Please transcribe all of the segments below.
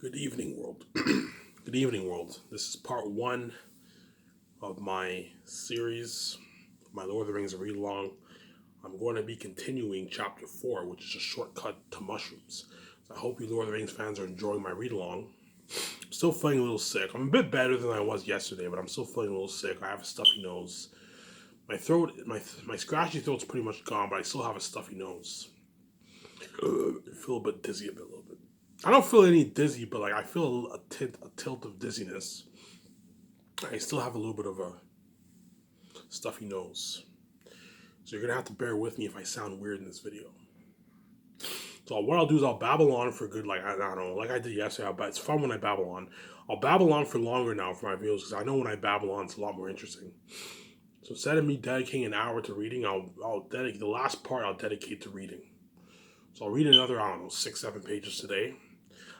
Good evening, world. Good evening, world. This is part one of my series, my Lord of the Rings read along. I'm going to be continuing chapter 4, which is a shortcut to mushrooms. So I hope you Lord of the Rings fans are enjoying my read along. I'm still feeling a little sick. I'm a bit better than I was yesterday, but I'm still feeling a little sick. I have a stuffy nose. My throat, my scratchy throat's pretty much gone, but I still have a stuffy nose. I feel a bit dizzy, a little bit. I don't feel any dizzy, but like I feel a tilt of dizziness. I still have a little bit of a stuffy nose. So you're gonna have to bear with me if I sound weird in this video. So what I'll do is I'll babble on for good, like I don't know, like I did yesterday. But it's fun when I babble on. I'll babble on for longer now for my videos because I know when I babble on, it's a lot more interesting. So instead of me dedicating an hour to reading, I'll dedicate the last part. I'll dedicate to reading. So I'll read another, I don't know, 6-7 pages today.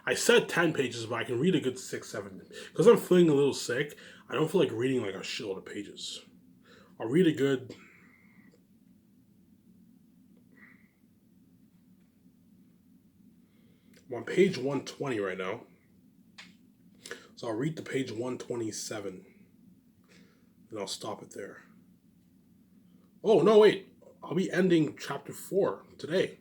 I said 10 pages, but I can read a good 6-7. Because I'm feeling a little sick, I don't feel like reading like a shitload of pages. I'll read a good... I'm on page 120 right now. So I'll read to page 127. And I'll stop it there. Oh, no, wait. I'll be ending chapter 4 today.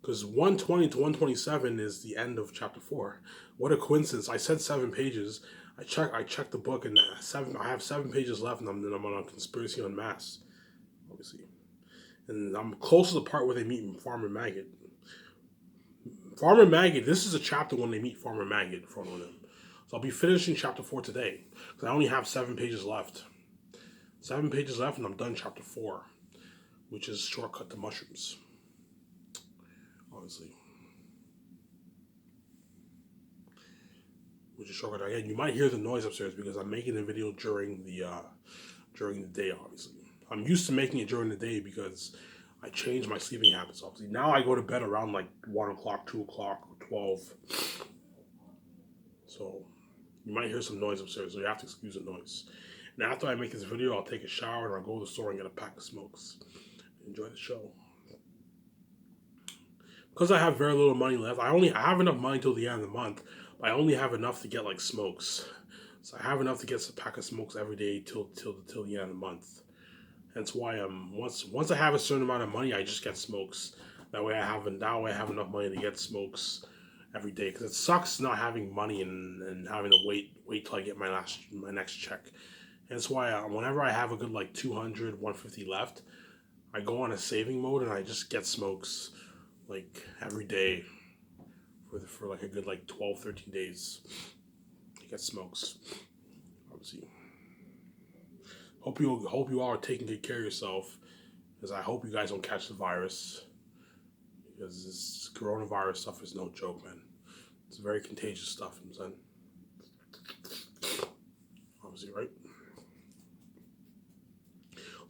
Because 120 to 127 is the end of chapter 4. What a coincidence. I said 7 pages. I checked the book and I have 7 pages left and I'm on a conspiracy on mass. Obviously. And I'm close to the part where they meet Farmer Maggot. Farmer Maggot, this is a chapter when they meet Farmer Maggot in front of them. So I'll be finishing chapter 4 today. Because I only have 7 pages left. 7 pages left and I'm done chapter 4. Which is Shortcut to Mushrooms. Obviously. Which is shortcut. Again, you might hear the noise upstairs because I'm making a video during the day, obviously. I'm used to making it during the day because I changed my sleeping habits, obviously. Now I go to bed around like 1 o'clock, 2 o'clock, 12. So you might hear some noise upstairs, so you have to excuse the noise. And after I make this video, I'll take a shower and I'll go to the store and get a pack of smokes. Enjoy the show. Because I have very little money left, I have enough money till the end of the month, but I only have enough to get like smokes. So I have enough to get a pack of smokes every day till the end of the month. That's why once I have a certain amount of money, I just get smokes. That way I have enough money to get smokes every day. Because it sucks not having money and having to wait till I get my next check. And that's why whenever I have a good like 200, 150 left, I go on a saving mode and I just get smokes like every day for like a good like 12, 13 days. I get smokes, obviously. Hope you all are taking good care of yourself, because I hope you guys don't catch the virus, because this coronavirus stuff is no joke, man. It's very contagious stuff, I'm saying. Obviously, right?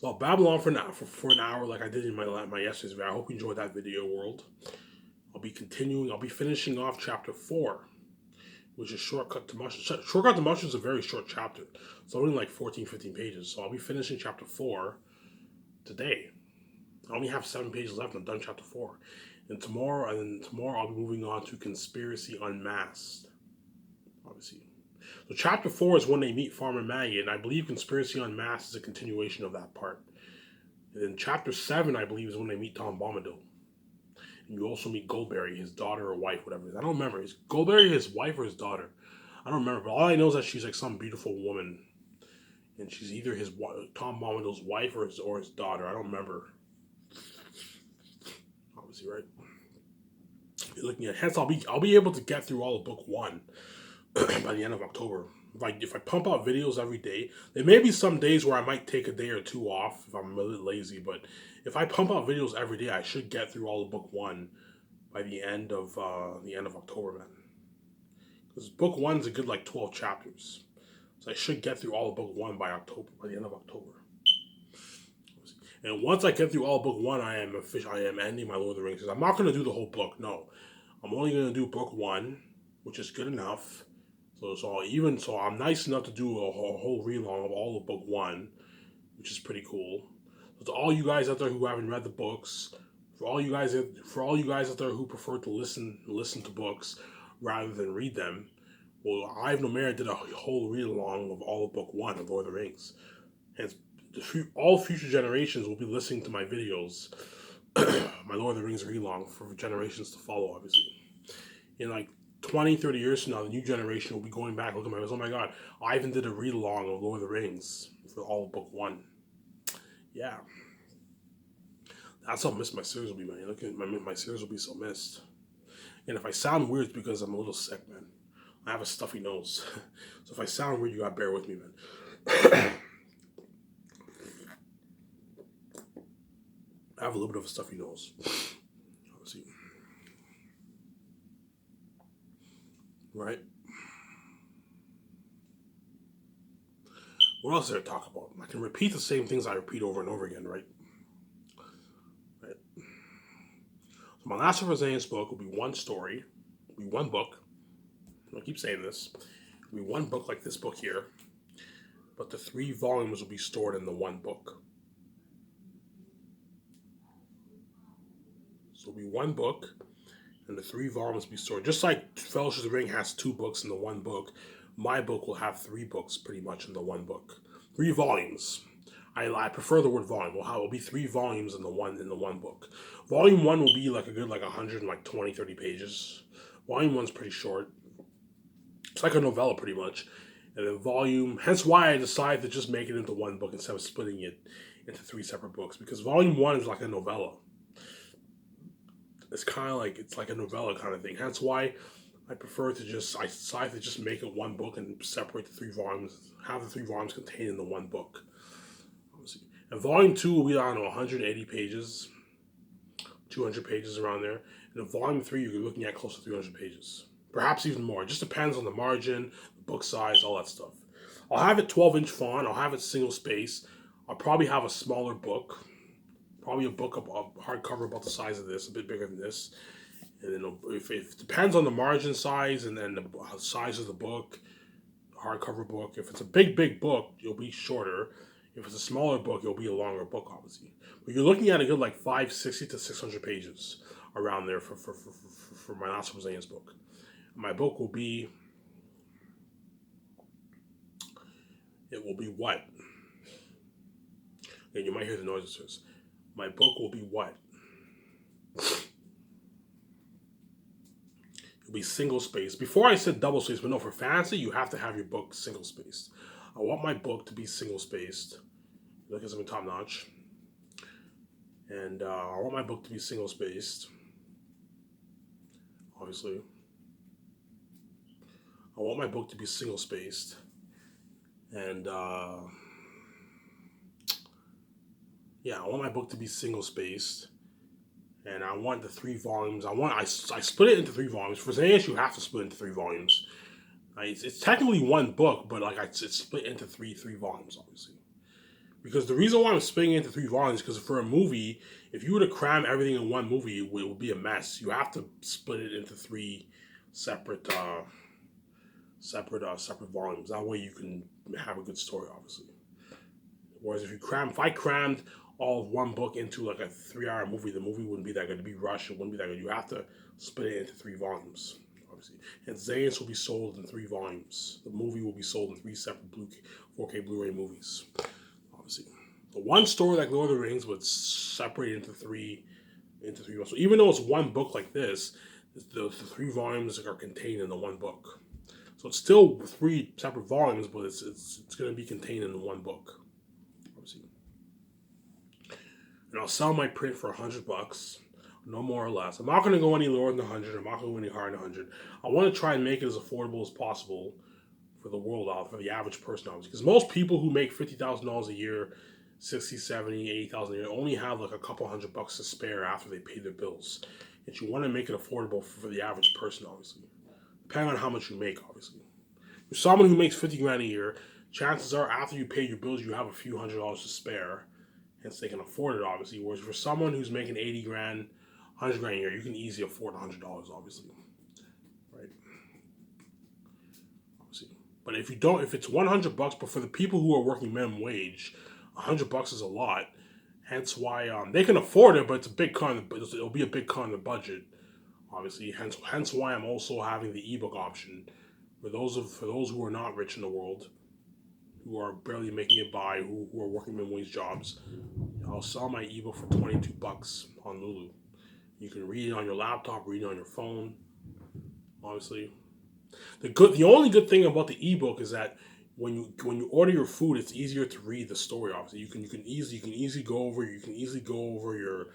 So I'll babble on for an hour like I did in my yesterday's video. I hope you enjoyed that video, world. I'll be finishing off chapter 4, which is Shortcut to Mushrooms. Shortcut to Mushrooms is a very short chapter. It's only like 14, 15 pages. So I'll be finishing chapter 4 today. I only have 7 pages left and I'm done chapter 4. And tomorrow I'll be moving on to Conspiracy Unmasked. Obviously. So chapter 4 is when they meet Farmer Maggot, and I believe Conspiracy Unmasked is a continuation of that part. And then chapter 7, I believe, is when they meet Tom Bombadil. And you also meet Goldberry, his daughter or wife, whatever it is. I don't remember. Is Goldberry his wife or his daughter? I don't remember. But all I know is that she's like some beautiful woman. And she's either Tom Bombadil's wife or his daughter. I don't remember. Obviously, right? You're looking at hence, I'll be able to get through all of book 1 by the end of October. If I pump out videos every day, there may be some days where I might take a day or 2 off if I'm a little lazy, but if I pump out videos every day, I should get through all of book 1 by the end of October, man. Because book 1's a good like 12 chapters, so I should get through all of book 1 by the end of October. And once I get through all of book 1, I am ending my Lord of the Rings. I'm not going to do the whole book. No, I'm only going to do book 1, which is good enough. So I'm nice enough to do a whole read-along of all of book 1, which is pretty cool. So to all you guys out there who haven't read the books, for all you guys out there who prefer to listen to books rather than read them, Well, Ivan O'Meara did a whole read along of all of Book One of Lord of the Rings, and all future generations will be listening to my videos, my Lord of the Rings read along for generations to follow. Obviously, in like 20, 30 years from now, the new generation will be going back looking at my videos. Oh my God, Ivan did a read along of Lord of the Rings for all of Book One. Yeah, that's how missed my series will be, man. Look at my series will be so missed. And if I sound weird, it's because I'm a little sick, man. I have a stuffy nose. So if I sound weird, you gotta bear with me, man. I have a little bit of a stuffy nose. Let's see. Right? What else did I talk about? I can repeat the same things I repeat over and over again, right? Right. So my Last of Us book will be one story, will be one book. I keep saying this. It'll be one book like this book here, but the 3 volumes will be stored in the one book. So it'll be one book, and the 3 volumes will be stored. Just like Fellowship of the Ring has 2 books in the one book, my book will have 3 books pretty much in the one book. 3 volumes. I prefer the word volume. Well, it'll be 3 volumes in the one book. Volume 1 will be like a good 120, 30 pages. Volume 1's pretty short. It's like a novella pretty much. And then hence why I decided to just make it into one book instead of splitting it into 3 separate books. Because volume 1 is like a novella. It's kind of like, it's like a novella kind of thing. Hence why I decided to just make it one book and separate the 3 volumes, have the 3 volumes contained in the one book. And volume 2 will be, 180 pages, 200 pages around there. And in volume 3, you're looking at close to 300 pages. Perhaps even more. It just depends on the margin, the book size, all that stuff. I'll have it 12-inch font. I'll have it single space. I'll probably have a smaller book. Probably a book of hardcover about the size of this, a bit bigger than this. And then if it depends on the margin size and then the size of the book, hardcover book. If it's a big book, it'll be shorter. If it's a smaller book, it'll be a longer book, obviously. But you're looking at a good 560 to 600 pages around there for my Last of Us book. My book will be, what? And you might hear the noises. My book will be what? It'll be single spaced. Before I said double spaced, but no, for fantasy, you have to have your book single spaced. I want my book to be single spaced. Look at something top notch. And I want my book to be single spaced. Obviously. I want my book to be single spaced. And yeah, I want my book to be single spaced. And I want the 3 volumes. I split it into 3 volumes. For Xehanort, you have to split into 3 volumes. It's technically one book, but it's split into three volumes, obviously. Because the reason why I'm splitting it into 3 volumes is because for a movie, if you were to cram everything in one movie, it would be a mess. You have to split it into 3 separate volumes. That way you can have a good story, obviously. Whereas if I crammed all of one book into a 3-hour movie, the movie wouldn't be that good. It'd be rushed. It wouldn't be that good. You have to split it into 3 volumes, obviously. And Xehanort will be sold in 3 volumes. The movie will be sold in 3 separate 4K Blu-ray movies, obviously. The one story like Lord of the Rings would separate into 3 volumes. So even though it's one book like this, the 3 volumes are contained in the one book. So it's still 3 separate volumes, but it's going to be contained in the one book, obviously. And I'll sell my print for $100, no more or less. I'm not going to go any lower than 100. I'm not going to go any higher than 100. I want to try and make it as affordable as possible for the world out, for the average person, obviously. Because most people who make $50,000 a year, 60, 70, 80,000 a year, only have a couple $100 to spare after they pay their bills. And you want to make it affordable for the average person, obviously. Depending on how much you make, obviously. For someone who makes 50 grand a year, chances are after you pay your bills, you have a few $100 to spare. Hence, they can afford it, obviously. Whereas for someone who's making 80 grand, 100 grand a year, you can easily afford $100, obviously. Right? Obviously. But if it's $100, but for the people who are working minimum wage, $100 is a lot. Hence why they can afford it, but it's a big con. It'll be a big con in the budget, obviously. Hence why I'm also having the ebook option For those who are not rich in the world, who are barely making it by, who are working minimum wage jobs, I'll sell my ebook for $22 on Lulu. You can read it on your laptop, read it on your phone. Obviously, the only good thing about the ebook is that when you order your food, it's easier to read the story. Obviously, you can easily go over your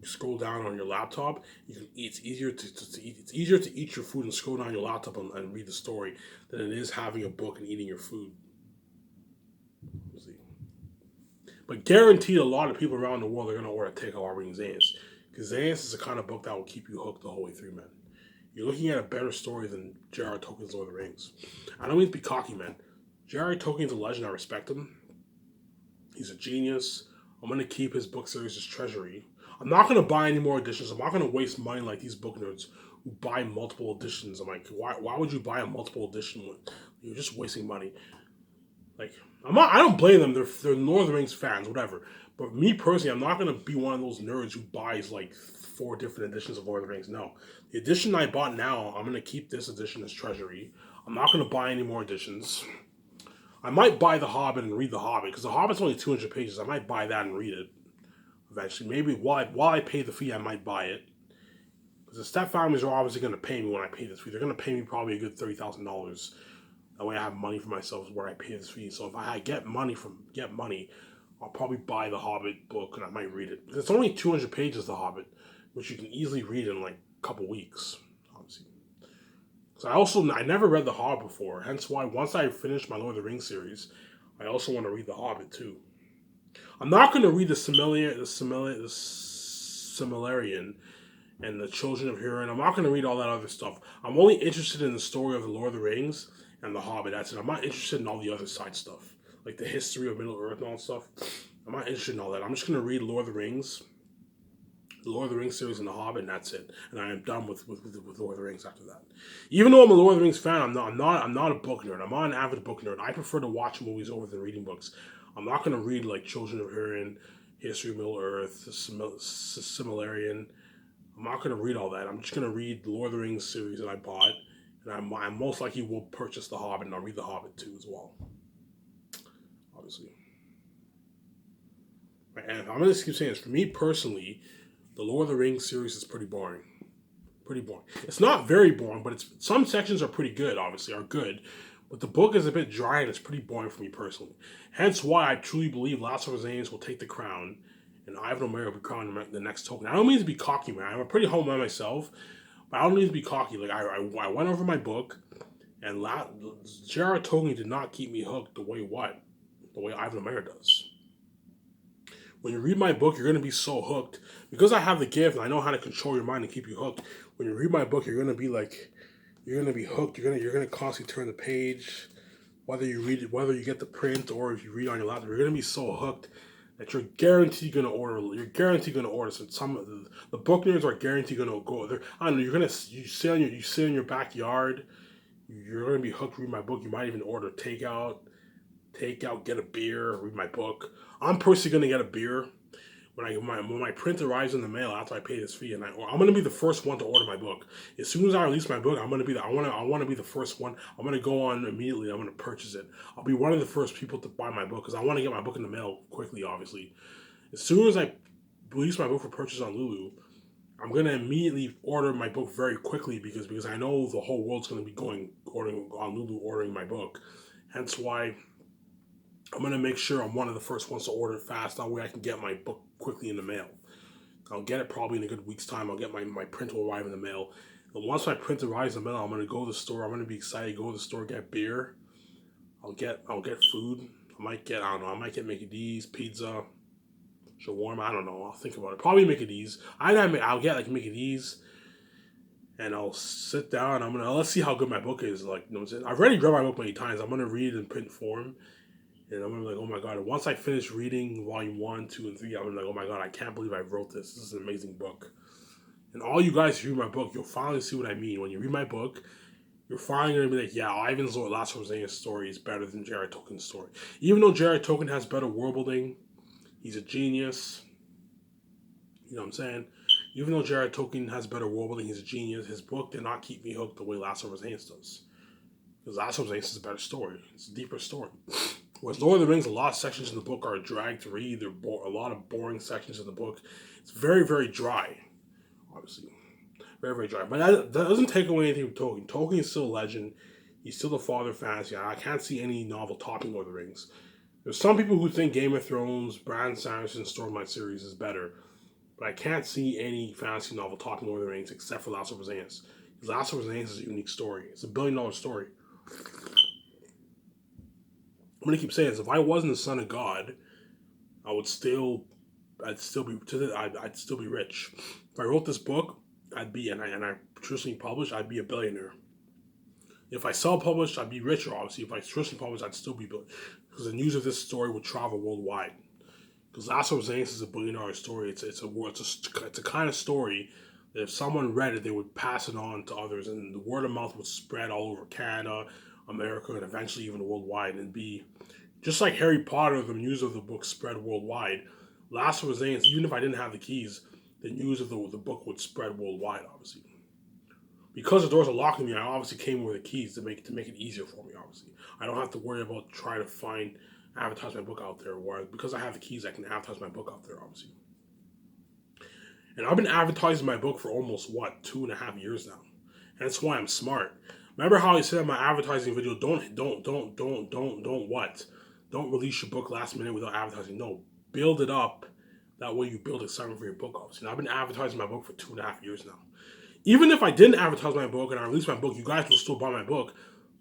scroll down on your laptop. It's easier to eat. It's easier to eat your food and scroll down your laptop and read the story than it is having a book and eating your food. But guaranteed, a lot of people around the world are going to order Take Our Reading Xanth. Because Xanth is the kind of book that will keep you hooked the whole way through, man. You're looking at a better story than J.R.R. Tolkien's Lord of the Rings. I don't mean to be cocky, man. J.R.R. Tolkien's a legend. I respect him. He's a genius. I'm going to keep his book series as treasury. I'm not going to buy any more editions. I'm not going to waste money like these book nerds who buy multiple editions. I'm like, why would you buy a multiple edition? You're just wasting money. Like, I don't blame them. They're Lord of the Rings fans, whatever. But me personally, I'm not gonna be one of those nerds who buys like 4 different editions of Lord of the Rings. No, the edition I bought now, I'm gonna keep this edition as treasury. I'm not gonna buy any more editions. I might buy The Hobbit and read The Hobbit because The Hobbit's only 200 pages. I might buy that and read it eventually. Maybe while I pay the fee, I might buy it. Because the step families are obviously gonna pay me when I pay this fee. They're gonna pay me probably a good $30,000. That way I have money for myself where I pay this fee. So if I get money, I'll probably buy the Hobbit book and I might read it. It's only 200 pages, The Hobbit, which you can easily read in like a couple weeks, obviously. So I never read The Hobbit before, hence why once I finish my Lord of the Rings series, I also want to read The Hobbit too. I'm not going to read the Silmarillion and the Children of Hurin. I'm not going to read all that other stuff. I'm only interested in the story of the Lord of the Rings and the Hobbit. That's it. I'm not interested in all the other side stuff, like the history of Middle Earth and all that stuff. I'm not interested in all that. I'm just gonna read Lord of the Rings series, and the Hobbit, and that's it. And I am done with Lord of the Rings after that. Even though I'm a Lord of the Rings fan, I'm not a book nerd. I'm not an avid book nerd. I prefer to watch movies over than reading books. I'm not gonna read like Children of Hurin, History of Middle Earth, Silmarillion. I'm not gonna read all that. I'm just gonna read the Lord of the Rings series that I bought. And I most likely will purchase The Hobbit, and I'll read The Hobbit too as well. Obviously. And I'm going to keep saying this. For me personally, the Lord of the Rings series is pretty boring. Pretty boring. It's not very boring, but some sections are pretty good, obviously, are good. But the book is a bit dry and it's pretty boring for me personally. Hence why I truly believe Last of Us Xanth will take the crown and Ivan O'Meara will be crowned the next Tolkien. I don't mean to be cocky, man. I'm a pretty humble man myself. But I don't need to be cocky. Like I went over my book, and J.R.R. Tolkien did not keep me hooked the way Ivan O'Meara does. When you read my book, you're gonna be so hooked because I have the gift and I know how to control your mind and keep you hooked. When you read my book, you're gonna be hooked. You're gonna constantly turn the page, whether you get the print or if you read on your laptop. You're gonna be so hooked that you're guaranteed gonna order. You're guaranteed gonna order. So some of the book nerds are guaranteed gonna go there. I don't know. You sit in your backyard. You're gonna be hooked. Read my book. You might even order takeout, get a beer, read my book. I'm personally gonna get a beer when my print arrives in the mail after I pay this fee, and I'm gonna be the first one to order my book. As soon as I release my book, I want to be the first one. I'm gonna go on immediately. I'm gonna purchase it. I'll be one of the first people to buy my book because I want to get my book in the mail quickly. Obviously, as soon as I release my book for purchase on Lulu, I'm gonna immediately order my book very quickly because I know the whole world's gonna be ordering on Lulu ordering my book. Hence why I'm going to make sure I'm one of the first ones to order it fast. That way I can get my book quickly in the mail. I'll get it probably in a good week's time. I'll get my print will arrive in the mail. And once my print arrives in the mail, I'm going to go to the store. I'm going to be excited. Go to the store, get beer. I'll get food. I might get Mickey D's, pizza, shawarma. I don't know. I'll think about it. Probably Mickey D's. I'll get like Mickey D's. And I'll sit down. Let's see how good my book is. Like, I've already read my book many times. I'm going to read it in print form. And I'm gonna be like, oh my god. And once I finish reading volume 1, 2, and 3, I'm gonna be like, oh my god, I can't believe I wrote this. This is an amazing book. And all you guys who read my book, you'll finally see what I mean. When you read my book, you're finally gonna be like, yeah, Ivan's Last of Us story is better than J.R.R. Tolkien's story. Even though J.R.R. Tolkien has better world building, he's a genius. You know what I'm saying? Even though Jared Tolkien has better world building, he's a genius, his book did not keep me hooked the way Last of Us Hands does. Because Last of Us Hands is a better story. It's a deeper story. Whereas Lord of the Rings, a lot of sections in the book are a drag to read. There are a lot of boring sections in the book. It's very, very dry, obviously. Very, very dry. But that doesn't take away anything from Tolkien. Tolkien is still a legend. He's still the father of fantasy. I can't see any novel topping Lord of the Rings. There's some people who think Game of Thrones, Brandon Sanderson's Stormlight series is better. But I can't see any fantasy novel topping Lord of the Rings except for Last of Us Hands. Because Last of Us Hands is a unique story. It's $1 billion story. I'm gonna keep saying this. If I wasn't the son of God, I'd still be rich. If I wrote this book, I'd be, and I traditionally published, I'd be a billionaire. If I self-published, I'd be richer, obviously. If I traditionally published, I'd still be billionaire. Because the news of this story would travel worldwide. Because Last of Us is a $1 billion story. It's a kind of story that if someone read it, they would pass it on to others, and the word of mouth would spread all over Canada, America, and eventually even worldwide, and be just like Harry Potter. The news of the book spread worldwide. Last of Us, even if I didn't have the keys, the news of the book would spread worldwide, obviously. Because the doors are locking me, I obviously came with the keys to make it easier for me, obviously. I don't have to worry about trying to advertise my book out there, or because I have the keys, I can advertise my book out there, obviously. And I've been advertising my book for almost, 2.5 years now. And that's why I'm smart. Remember how I said in my advertising video, don't release your book last minute without advertising. No, build it up. That way you build excitement for your book, obviously. And I've been advertising my book for 2.5 years now. Even if I didn't advertise my book and I released my book, you guys will still buy my book.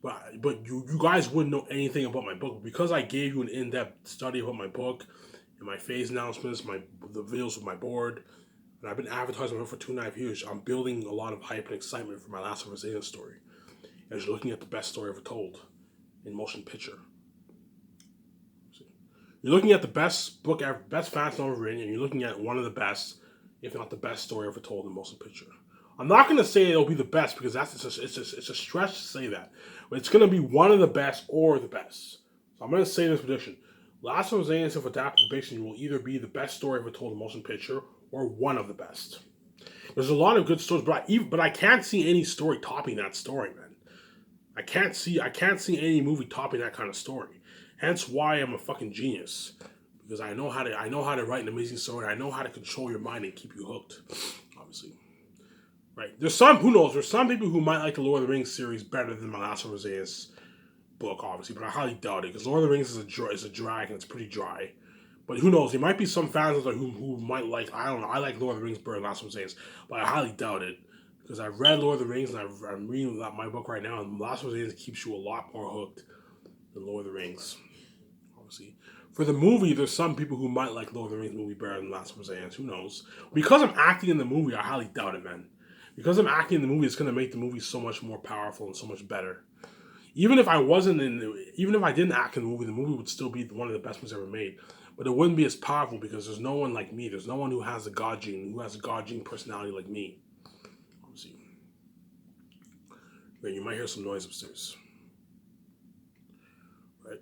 But you guys wouldn't know anything about my book. But because I gave you an in-depth study about my book and my phase announcements, the videos with my board, and I've been advertising my book for 2.5 years, I'm building a lot of hype and excitement for my Last of Us story. As you're looking at the best story ever told in motion picture. You're looking at the best book ever, best fantasy novel written, and you're looking at one of the best, if not the best story ever told in motion picture. I'm not going to say it'll be the best because it's a stretch to say that, but it's going to be one of the best or the best. So I'm going to say this prediction: Last of Us if adapted to fiction will either be the best story ever told in motion picture or one of the best. There's a lot of good stories, but I can't see any story topping that story, man. I can't see any movie topping that kind of story. Hence why I'm a fucking genius. Because I know how to write an amazing story. I know how to control your mind and keep you hooked. Obviously. Right. There's some people who might like the Lord of the Rings series better than my Last of Us book, obviously, but I highly doubt it. Because Lord of the Rings is a drag and it's pretty dry. But who knows? There might be some fans who might like, I don't know, I like Lord of the Rings better than Last of Us, but I highly doubt it. Because I've read Lord of the Rings and I'm reading my book right now, and Last of Us keeps you a lot more hooked than Lord of the Rings. Obviously. For the movie, there's some people who might like Lord of the Rings movie better than Last of Us. Who knows? Because I'm acting in the movie, I highly doubt it, man. Because I'm acting in the movie, it's going to make the movie so much more powerful and so much better. Even if I didn't act in the movie would still be one of the best movies ever made. But it wouldn't be as powerful because there's no one like me. There's no one who has a God gene personality like me. Obviously. Right, you might hear some noise upstairs. Right?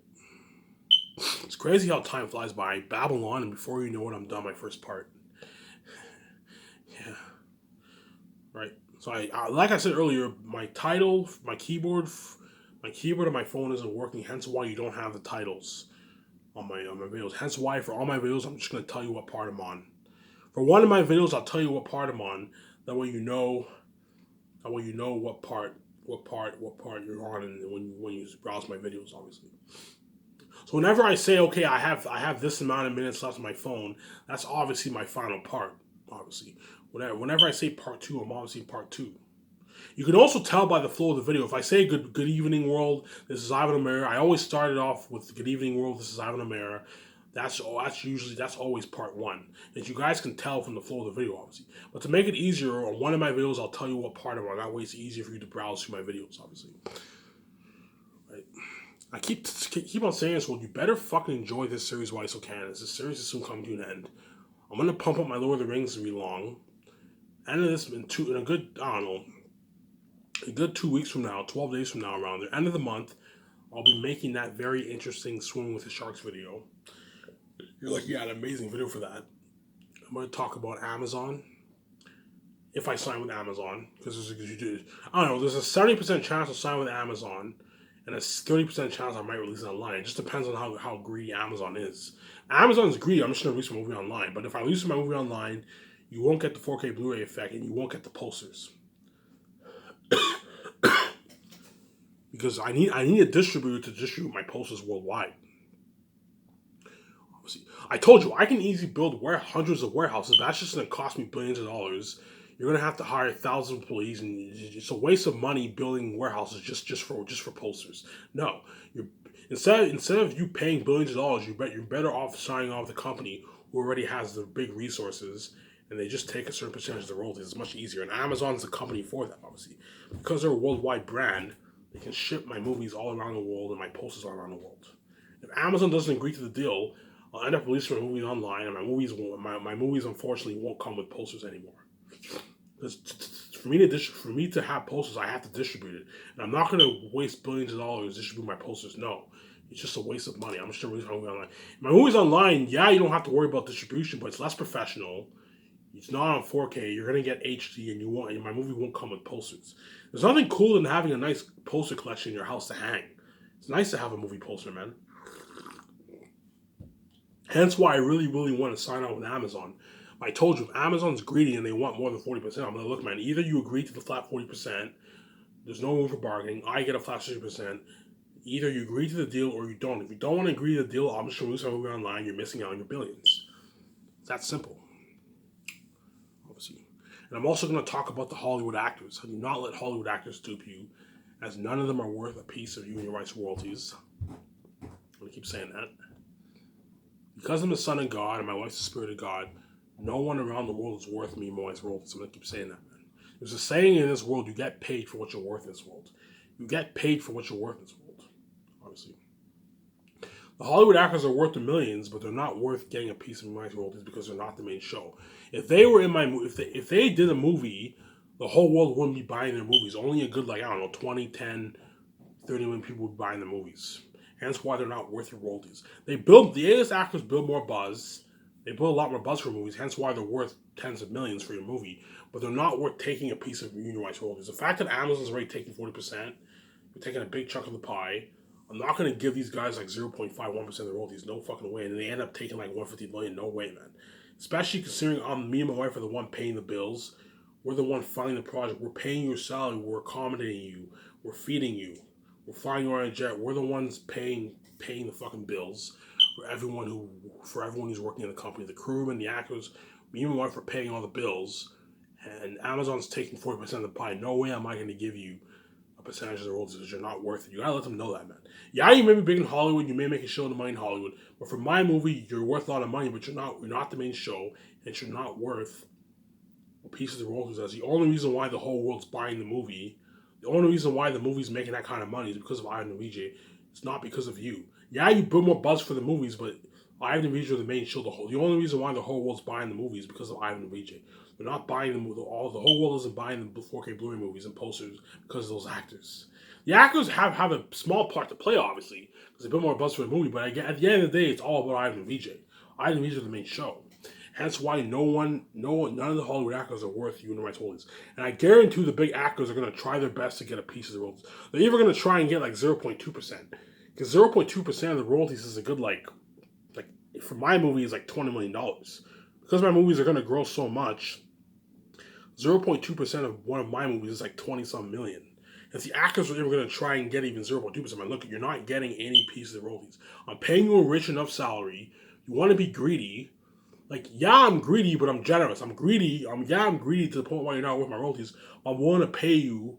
It's crazy how time flies by. I babble on, and before you know it, I'm done my first part. Yeah. Right. So I like I said earlier, my keyboard on my phone isn't working. Hence why you don't have the titles on my videos. Hence why for all my videos, I'm just gonna tell you what part I'm on. For one of my videos, I'll tell you what part I'm on. That way you know what part you're on, and when you browse my videos, obviously. So whenever I say, okay, I have this amount of minutes left on my phone, that's obviously my final part. Obviously, whenever I say part 2, I'm obviously part 2. You can also tell by the flow of the video. If I say good evening world, this is Ivan O'Mara. I always started off with good evening world, this is Ivan O'Mara. That's always part 1. As you guys can tell from the flow of the video, obviously. But to make it easier, on one of my videos, I'll tell you what part I'm on. That way it's easier for you to browse through my videos, obviously. Right. I keep on saying this, well, you better fucking enjoy this series while you still can. This series is soon coming to an end. I'm gonna pump up my Lord of the Rings to be long. End of this in a good 2 weeks from now, 12 days from now, around the end of the month, I'll be making that very interesting Swimming with the Sharks video. You're like, yeah, an amazing video for that. I'm going to talk about Amazon. if I sign with Amazon, because I don't know, there's a 70% chance I'll sign with Amazon, and a 30% chance I might release it online. It just depends on how greedy Amazon is. Amazon's greedy. I'm just gonna release my movie online, but if I release my movie online, you won't get the 4K Blu-ray effect, and you won't get the posters. Because I need a distributor to distribute my posters worldwide. I told you I can easily build hundreds of warehouses, but that's just going to cost me billions of dollars. You're going to have to hire thousands of employees, and it's a waste of money building warehouses just for posters. No, you're instead of you paying billions of dollars, you're better off signing off the company who already has the big resources, and they just take a certain percentage of the royalties. It's much easier, and Amazon's the company for that, obviously, because they're a worldwide brand. They can ship my movies all around the world and my posters all around the world. If Amazon doesn't agree to the deal, I'll end up releasing my movies online, and my movies unfortunately won't come with posters anymore. Because for me to have posters, I have to distribute it, and I'm not going to waste billions of dollars distributing my posters. No, it's just a waste of money. I'm just going to release my movie online. My movies online, yeah, you don't have to worry about distribution, but it's less professional. It's not on 4K. You're going to get HD, and my movie won't come with posters. There's nothing cooler than having a nice poster collection in your house to hang. It's nice to have a movie poster, man. Hence why I really, really want to sign on with Amazon. I told you, if Amazon's greedy and they want more than 40%, I'm going to look, man, either you agree to the flat 40%, there's no room for bargaining, I get a flat 60%, either you agree to the deal or you don't. If you don't want to agree to the deal, I'm just going to release my movie online, you're missing out on your billions. It's that simple. Obviously. And I'm also going to talk about the Hollywood actors. I do not let Hollywood actors dupe you, as none of them are worth a piece of human rights royalties. I'm going to keep saying that. Because I'm the son of God and my wife's the spirit of God, no one around the world is worth me more as royalties. I'm going to keep saying that, man. There's a saying in this world, you get paid for what you're worth in this world. You get paid for what you're worth in this world, obviously. The Hollywood actors are worth the millions, but they're not worth getting a piece of my royalties because they're not the main show. If they were in my if they did a movie, the whole world wouldn't be buying their movies. Only a good, 20, 10, 30 million people would be buying the movies. Hence why they're not worth your royalties. The A-list actors build more buzz. They build a lot more buzz for movies, hence why they're worth tens of millions for your movie. But they're not worth taking a piece of human rights royalties. The fact that Amazon's already taking 40%, you're taking a big chunk of the pie. I'm not going to give these guys 0.51% of the royalties. No fucking way. And they end up taking 150 million. No way, man. Especially considering me and my wife are the one paying the bills. We're the one funding the project. We're paying your salary. We're accommodating you. We're feeding you. We're flying you on a jet. We're the ones paying the fucking bills for everyone who's working in the company, the crewmen, the actors. Me and my wife are paying all the bills, and Amazon's taking 40% of the pie. No way am I going to give you a percentage of the royalties because you're not worth it. You gotta let them know that, man. Yeah, you may be big in Hollywood. You may make a show of money in Hollywood, but for my movie, you're worth a lot of money. But you're not the main show, and you're not worth a piece of the royalties. That's the only reason why the whole world's buying the movie. The only reason why the movie's making that kind of money is because of Ivan and VJ. It's not because of you. Yeah, you build more buzz for the movies, but Ivan and VJ are the main show. The only reason why the whole world's buying the movies is because of Ivan and VJ. They're not buying the whole world isn't buying the 4K Blu-ray movies and posters because of those actors. The actors have a small part to play, obviously, because they build more buzz for the movie. But at the end of the day, it's all about Ivan and VJ. Ivan and VJ are the main show. Hence why none of the Hollywood actors are worth human rights holdings. And I guarantee the big actors are going to try their best to get a piece of the royalties. They're even going to try and get 0.2%. Because 0.2% of the royalties is a good, for my movie, is $20 million. Because my movies are going to grow so much, 0.2% of one of my movies is 20-some million. And the actors are even going to try and get even 0.2%. Man, look, you're not getting any piece of the royalties. I'm paying you a rich enough salary. You want to be greedy. I'm greedy, but I'm generous. I'm greedy to the point where you're not worth my royalties. I'm willing to pay you,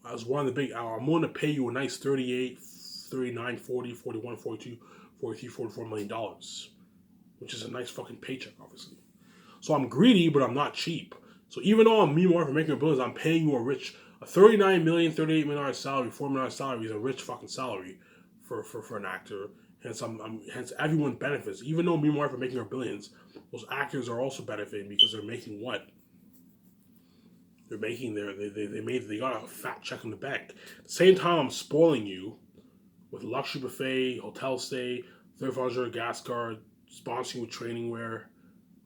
I'm willing to pay you a nice 38, 39, 40, 41, 42, 43, 44 million dollars. Which is a nice fucking paycheck, obviously. So I'm greedy, but I'm not cheap. So even though I'm for making billions, I'm paying you a $39 million, $38 million salary, $4 million salary is a rich fucking salary for an actor. Hence, everyone benefits. Even though me and my wife are making our billions, those actors are also benefiting because they're making what? They're making they got a fat check in the bank. At the same time, I'm spoiling you with luxury buffet, hotel stay, 3500 gas card, sponsoring with training wear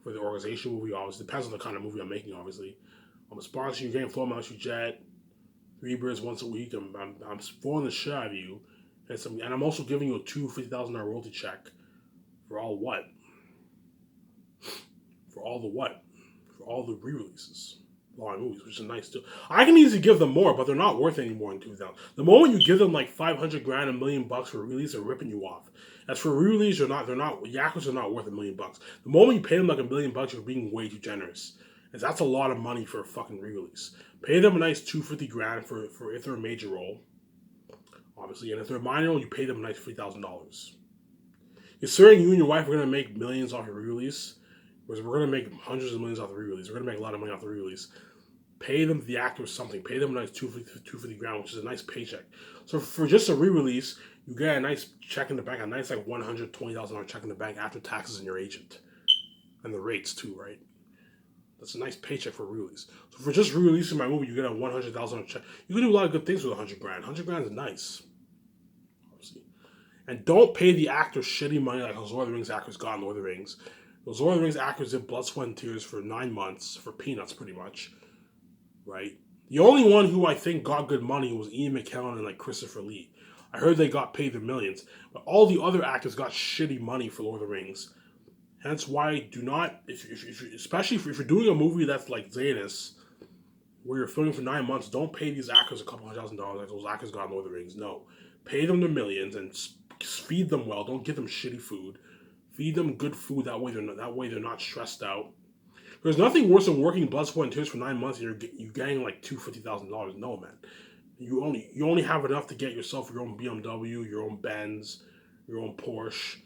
for the organization movie. Obviously, depends on the kind of movie I'm making. Obviously, I'm sponsoring you, getting Flow Mouse, you Jet, Three Beers once a week. I'm spoiling the shit out of you, and I'm also giving you a $250,000 royalty check for all what? For all the what? For all the re-releases. Long movies, which is nice too. I can easily give them more, but they're not worth any more in 2000. The moment you give them like 500 grand, $1 million for release, they're ripping you off. As for re-release, they're not. Yakuza are not worth $1 million. The moment you pay them like $1 million, you're being way too generous, and that's a lot of money for a fucking re-release. Pay them a nice 250 grand for if they're a major role, obviously, and if they're a minor role, you pay them a nice $3,000. Considering you and your wife are gonna make millions off your re-release, whereas we're gonna make hundreds of millions off the re-release, we're gonna make a lot of money off the re-release. Pay them, the actors, something. Pay them a nice 250 grand, which is a nice paycheck. So for just a re-release, you get a nice check in the bank, a nice like $120,000 check in the bank after taxes and your agent. And the rates too, right? That's a nice paycheck for a re-release. So for just re-releasing my movie, you get a $100,000 check. You can do a lot of good things with 100 grand. 100 grand is nice. Obviously. And don't pay the actors shitty money like those Lord of the Rings actors got in Lord of the Rings. Those Lord of the Rings actors did blood, sweat, and tears for 9 months, for peanuts pretty much. Right? The only one who I think got good money was Ian McKellen and like Christopher Lee. I heard they got paid their millions, but all the other actors got shitty money for Lord of the Rings. Hence why do not, especially if you're doing a movie that's like Xanus, where you're filming for 9 months, don't pay these actors a couple $100,000 like those actors got in Lord of the Rings. No, pay them their millions and feed them well. Don't give them shitty food. Feed them good food. That way they're not stressed out. There's nothing worse than working blood, sweat, and tears for 9 months and you're getting like $250,000. No, man. You only have enough to get yourself your own BMW, your own Benz, your own Porsche.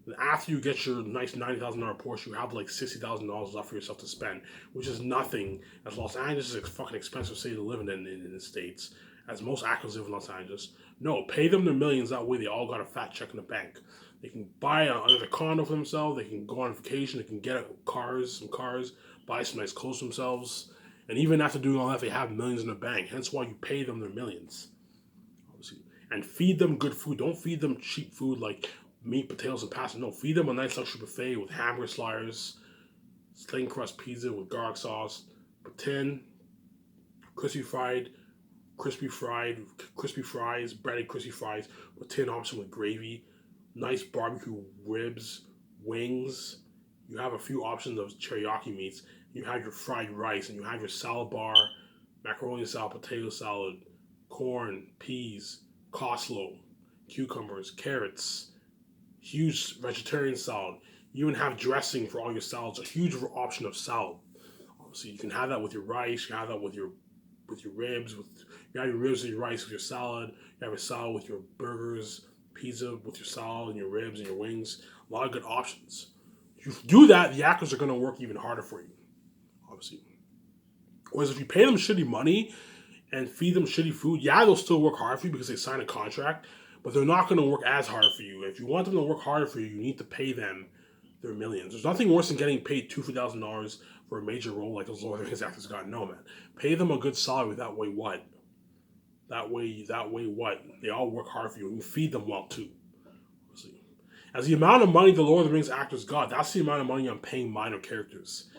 And after you get your nice $90,000 Porsche, you have like $60,000 left for yourself to spend, which is nothing. As Los Angeles is a fucking expensive city to live in the States, as most actors live in Los Angeles. No, pay them their millions. That way they all got a fat check in the bank. They can buy another condo for themselves. They can go on vacation. They can get some cars, buy some nice clothes for themselves. And even after doing all that, they have millions in the bank. Hence why you pay them their millions. Obviously. And feed them good food. Don't feed them cheap food like meat, potatoes, and pasta. No, feed them a nice luxury buffet with hamburger sliders, thin crust pizza with garlic sauce, poutine, crispy fries, breaded crispy fries, poutine option with gravy, nice barbecue ribs, wings. You have a few options of teriyaki meats. You have your fried rice, and you have your salad bar, macaroni salad, potato salad, corn, peas, coleslaw, cucumbers, carrots, huge vegetarian salad. You even have dressing for all your salads, a huge option of salad. Obviously, you can have that with your rice, you can have that with your ribs, you have your ribs and your rice with your salad, you have a salad with your burgers, pizza with your salad and your ribs and your wings. A lot of good options. If you do that, the actors are going to work even harder for you, obviously. Whereas if you pay them shitty money and feed them shitty food, yeah, they'll still work hard for you because they signed a contract, but they're not going to work as hard for you. If you want them to work harder for you, you need to pay them their millions. There's nothing worse than getting paid $250,000 for a major role like those Lord of the Rings actors got. No, man. Pay them a good salary. That way what? That way what? They all work hard for you. And you feed them well, too. Obviously. As the amount of money the Lord of the Rings actors got, that's the amount of money I'm paying minor characters.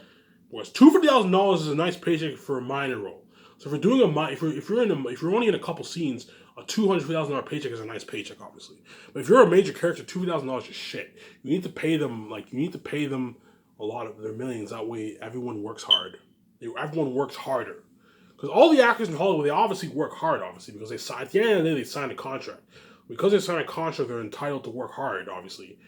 Whereas $250,000 is a nice paycheck for a minor role. So if you're doing if you're only in a couple scenes, a $250,000 paycheck is a nice paycheck, obviously. But if you're a major character, $250,000 is shit. You need to pay them a lot of their millions. That way, everyone works hard. Everyone works harder. Because all the actors in Hollywood, they obviously work hard, obviously, because at the end of the day, they signed a contract. Because they signed a contract, they're entitled to work hard, obviously.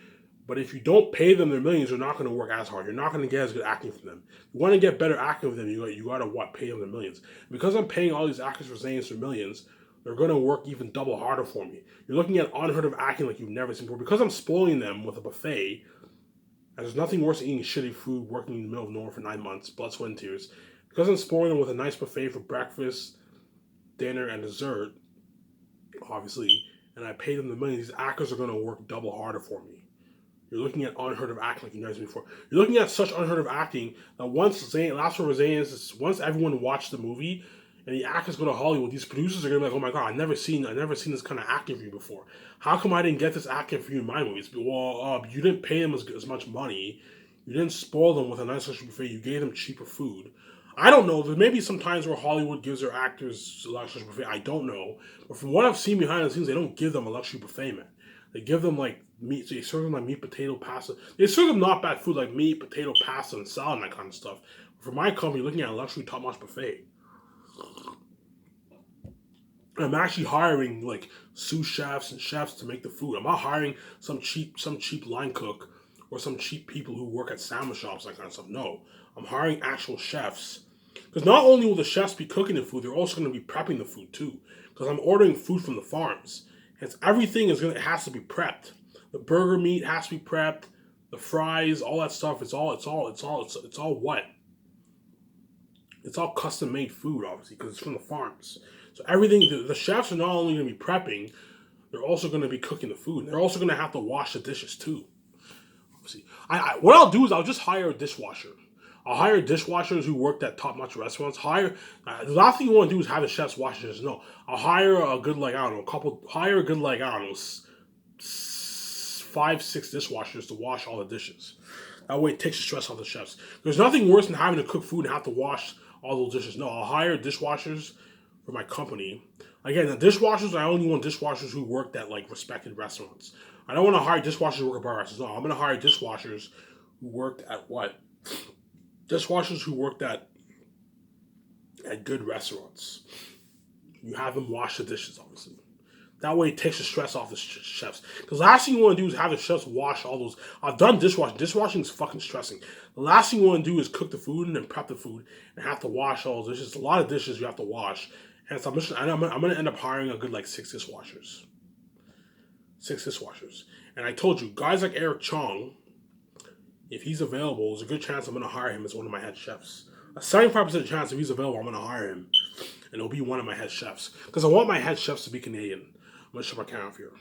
But if you don't pay them their millions, they're not going to work as hard. You're not going to get as good acting from them. You want to get better acting from them, you got to pay them their millions. Because I'm paying all these actors for Xanus their millions, they're going to work even double harder for me. You're looking at unheard of acting like you've never seen before. Because I'm spoiling them with a buffet, and there's nothing worse than eating shitty food, working in the middle of nowhere for 9 months, blood, sweat, and tears. Because I'm spoiling them with a nice buffet for breakfast, dinner, and dessert, obviously, and I pay them the millions, these actors are going to work double harder for me. You're looking at unheard of acting like you've never seen before. You're looking at such unheard of acting that once everyone watched the movie and the actors go to Hollywood, these producers are gonna be like, "Oh my god, I've never seen this kind of acting for you before. How come I didn't get this acting for you in my movies?" Well, you didn't pay them as much money. You didn't spoil them with a nice luxury buffet. You gave them cheaper food. I don't know. There may be some times where Hollywood gives their actors a luxury buffet. I don't know. But from what I've seen behind the scenes, they don't give them a luxury buffet, man. They give them like meat. They serve them like meat, potato, pasta. They serve them not bad food like meat, potato, pasta, and salad and that kind of stuff. For my company, looking at a luxury top-notch buffet, I'm actually hiring like sous chefs and chefs to make the food. I'm not hiring some cheap line cook or some cheap people who work at sandwich shops, that kind of stuff. No, I'm hiring actual chefs. Because not only will the chefs be cooking the food, they're also going to be prepping the food too. Because I'm ordering food from the farms. Hence, everything it has to be prepped. The burger meat has to be prepped. The fries, all that stuff. It's all what? It's all custom made food, obviously, because it's from the farms. So everything, the chefs are not only going to be prepping, they're also going to be cooking the food. They're also going to have to wash the dishes too. Obviously, what I'll do is I'll just hire a dishwasher. I'll hire dishwashers who worked at top-notch restaurants. The last thing you want to do is have the chefs wash dishes. No, I'll hire a good hire a good 5-6 dishwashers to wash all the dishes. That way it takes the stress off the chefs. There's nothing worse than having to cook food and have to wash all those dishes. No, I'll hire dishwashers for my company. Again, the dishwashers, I only want dishwashers who worked at like respected restaurants. I don't want to hire dishwashers who work at bar restaurants. No, I'm going to hire dishwashers who worked at what? Dishwashers who worked at good restaurants. You have them wash the dishes, obviously. That way it takes the stress off the chefs. Because the last thing you want to do is have the chefs wash all those. I've done dishwashing. Dishwashing is fucking stressing. The last thing you want to do is cook the food and then prep the food and have to wash all those dishes. A lot of dishes you have to wash. And so I'm going to end up hiring a good 6 dishwashers. 6 dishwashers. And I told you, guys like Eric Chong, if he's available, there's a good chance I'm going to hire him as one of my head chefs. A 75% chance if he's available, I'm going to hire him. And it'll be one of my head chefs. Because I want my head chefs to be Canadian. I'm going to ship my account here.